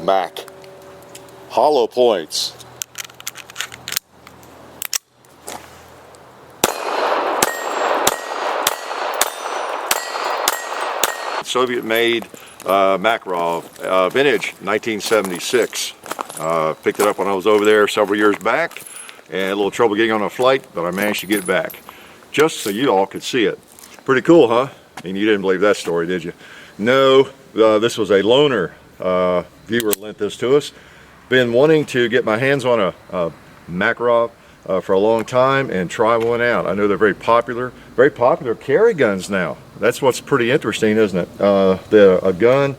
Mac. Hollow points. Soviet-made Makarov, vintage 1976. Picked it up when I was over there several years back, and a little trouble getting on a flight, but I managed to get back. Just so you all could see it. Pretty cool, huh? And you didn't believe that story, did you? No, this was a loaner. Viewer lent this to us. Been wanting to get my hands on a Makarov for a long time and try one out. I know they're very popular carry guns now. That's what's pretty interesting, isn't it? A gun,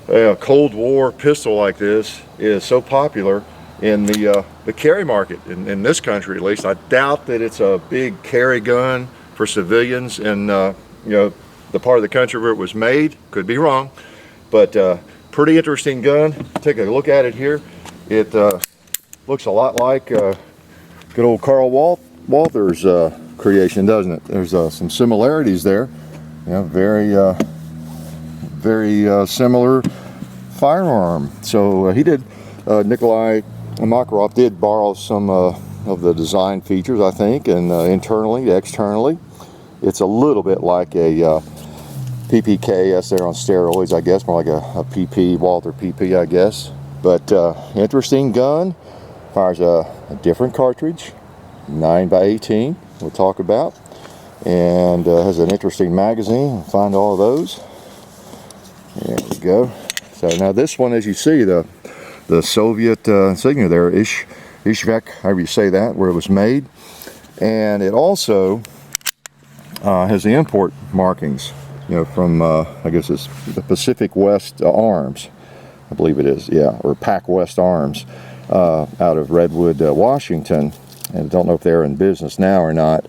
a Cold War pistol like this is so popular in the carry market, in this country at least. I doubt that it's a big carry gun for civilians in you know, the part of the country where it was made. Could be wrong, but pretty interesting gun. Take a look at it here. It looks a lot like good old Carl Walther's creation, doesn't it? There's some similarities there. You know, very similar firearm. So he did, Nikolai Makarov did borrow some of the design features, I think, and internally, externally. It's a little bit like a PPK, that's there on steroids, I guess, more like a PP, Walther PP, I guess. But interesting gun. Fires a different cartridge, 9x18, we'll talk about. And has an interesting magazine. Find all of those. There we go. So now this one, as you see, the Soviet insignia there, Ishvek, however you say that, where it was made. And it also has the import markings, you know, from I guess it's the Pacific West Arms, I believe it is, yeah, or Pac West Arms, out of Redwood, Washington. And I don't know if they're in business now or not.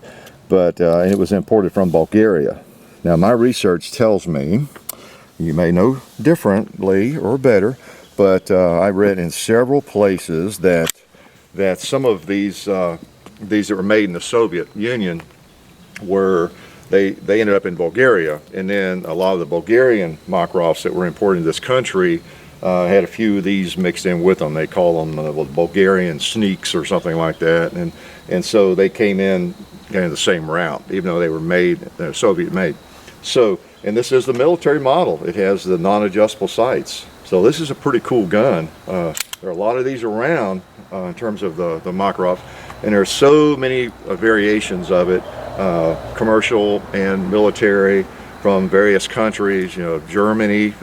But it was imported from Bulgaria. Now my research tells me, you may know differently or better, but I read in several places that some of these that were made in the Soviet Union they ended up in Bulgaria, and then a lot of the Bulgarian Makarovs that were imported into this country had a few of these mixed in with them. They call them Bulgarian sneaks or something like that, and so they came in kind of the same route, even though they were made, Soviet made. So, and this is the military model. It has the non-adjustable sights. So this is a pretty cool gun. There are a lot of these around in terms of the Makarov, and there are so many variations of it, commercial and military, from various countries. You know, Germany,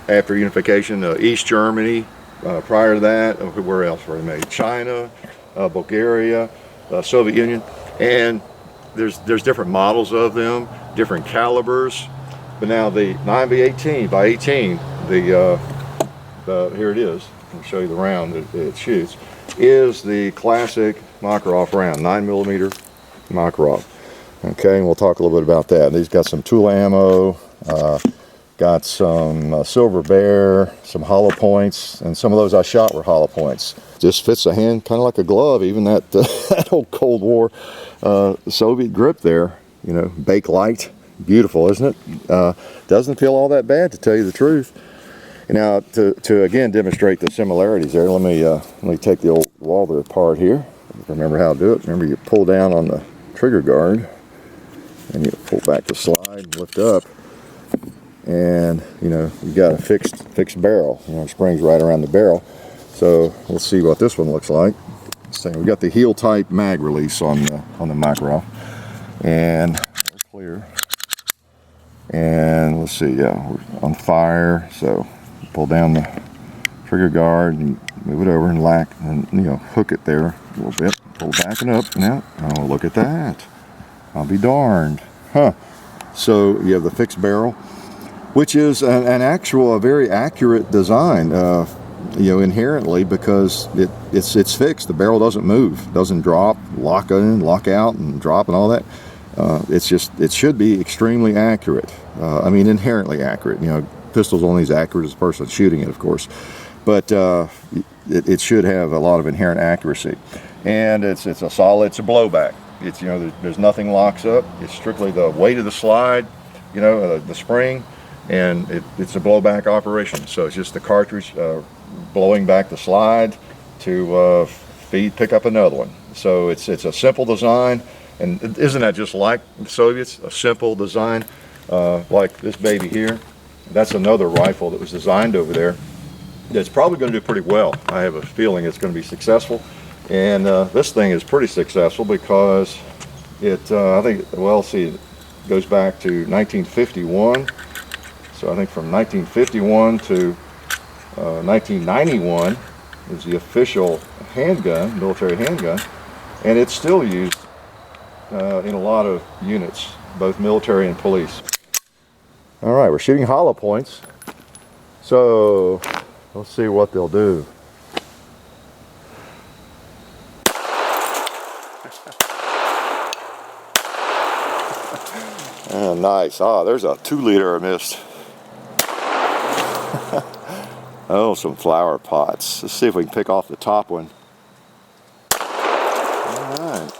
after unification, East Germany, prior to that, where else were they made? China, Bulgaria, Soviet Union. And there's different models of them, different calibers. But now the 9x18 by 18, here it is. I'll show you the round that it shoots. Is the classic Makarov round, 9mm Makarov. Okay, and we'll talk a little bit about that. These got some Tula ammo, got some Silver Bear, some hollow points, and some of those I shot were hollow points. Just fits the hand kind of like a glove, even that, that old Cold War Soviet grip there. You know, bake light, beautiful, isn't it? Doesn't feel all that bad, to tell you the truth. Now, to again demonstrate the similarities there, let me take the old Walther apart here. Remember how to do it. Remember, you pull down on the trigger guard, and you pull back the slide, lift up, and you know you got a fixed barrel. You know, springs right around the barrel. So let's see what this one looks like. So we got the heel type mag release on the Makarov, and we're clear. And let's see, yeah, we're on fire. So pull down the trigger guard and move it over and you know, hook it there a little bit. Pull back and up now. Oh, look at that! I'll be darned, huh? So you have the fixed barrel, which is a very accurate design. You know, inherently, because it's fixed. The barrel doesn't move, doesn't drop, lock in, lock out, and drop and all that. It should be extremely accurate. I mean, inherently accurate. You know, pistol's only as accurate as the person shooting it, of course, but it should have a lot of inherent accuracy. And it's a blowback. It's, you know, there's nothing locks up. It's strictly the weight of the slide, you know, the spring and it's a blowback operation. So it's just the cartridge blowing back the slide to pick up another one. So it's a simple design, and isn't that just like the Soviets? A simple design, like this baby here. That's another rifle that was designed over there. It's probably going to do pretty well. I have a feeling it's going to be successful, and this thing is pretty successful because it, I think, well, see, it goes back to 1951. So I think from 1951 to 1991 is the official handgun, military handgun, and it's still used in a lot of units, both military and police. All right, we're shooting hollow points, so let's see what they'll do. Oh, nice. Ah, there's a 2-liter I missed. Oh, some flower pots. Let's see if we can pick off the top one. All right.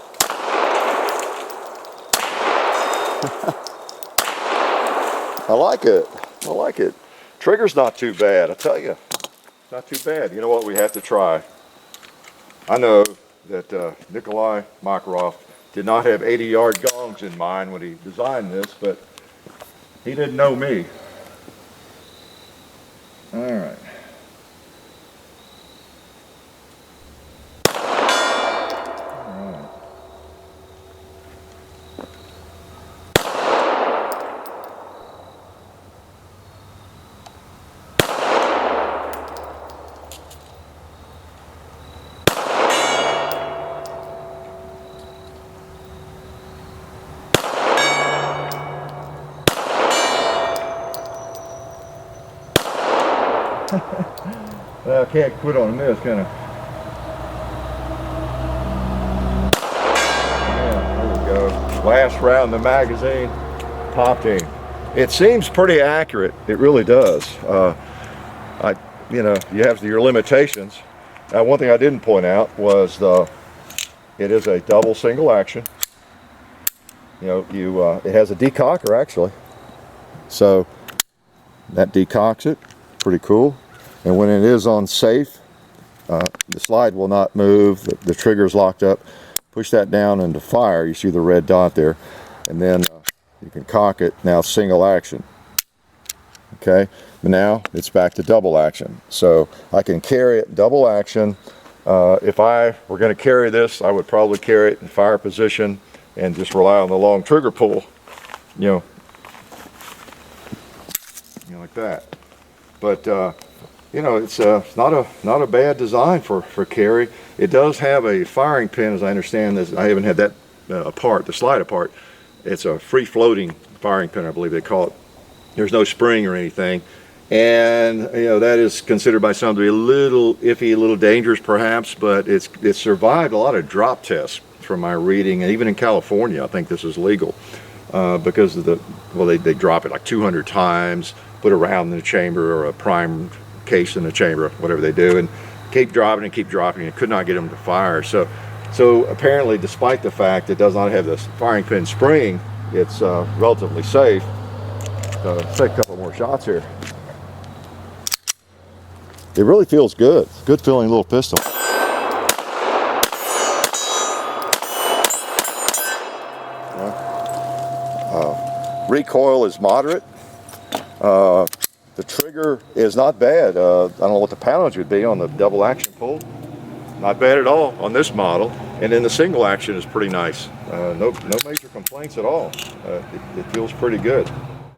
I like it. I like it. Trigger's not too bad, I tell you. Not too bad. You know what we have to try? I know that Nikolai Makarov did not have 80-yard gongs in mind when he designed this, but he didn't know me. All right. Well, I can't quit on this, can I? Yeah, there we go. Last round the magazine popped in. It seems pretty accurate. It really does. You know, you have your limitations. One thing I didn't point out was it is a double single action. You know, it has a decocker actually. So that decocks it. Pretty cool. And when it is on safe, the slide will not move, the trigger is locked up. Push that down into fire, you see the red dot there, and then you can cock it. Now single action. Okay, but now it's back to double action. So I can carry it double action. If I were going to carry this, I would probably carry it in fire position and just rely on the long trigger pull, you know like that. But you know, it's not a bad design for carry. It does have a firing pin, as I understand this. I haven't had that apart, the slide apart. It's a free floating firing pin, I believe they call it. There's no spring or anything, and you know that is considered by some to be a little iffy, a little dangerous perhaps, but it's survived a lot of drop tests from my reading, and even in California I think this is legal because of the, well, they drop it like 200 times, put a round in the chamber or a primed case in the chamber, whatever they do, and keep dropping and keep dropping, and could not get them to fire. So apparently, despite the fact it does not have this firing pin spring, it's relatively safe. So let's take a couple more shots here. It really feels good. Good feeling little pistol. Recoil is moderate. The trigger is not bad. I don't know what the poundage would be on the double action pull. Not bad at all on this model. And then the single action is pretty nice. No major complaints at all. It feels pretty good.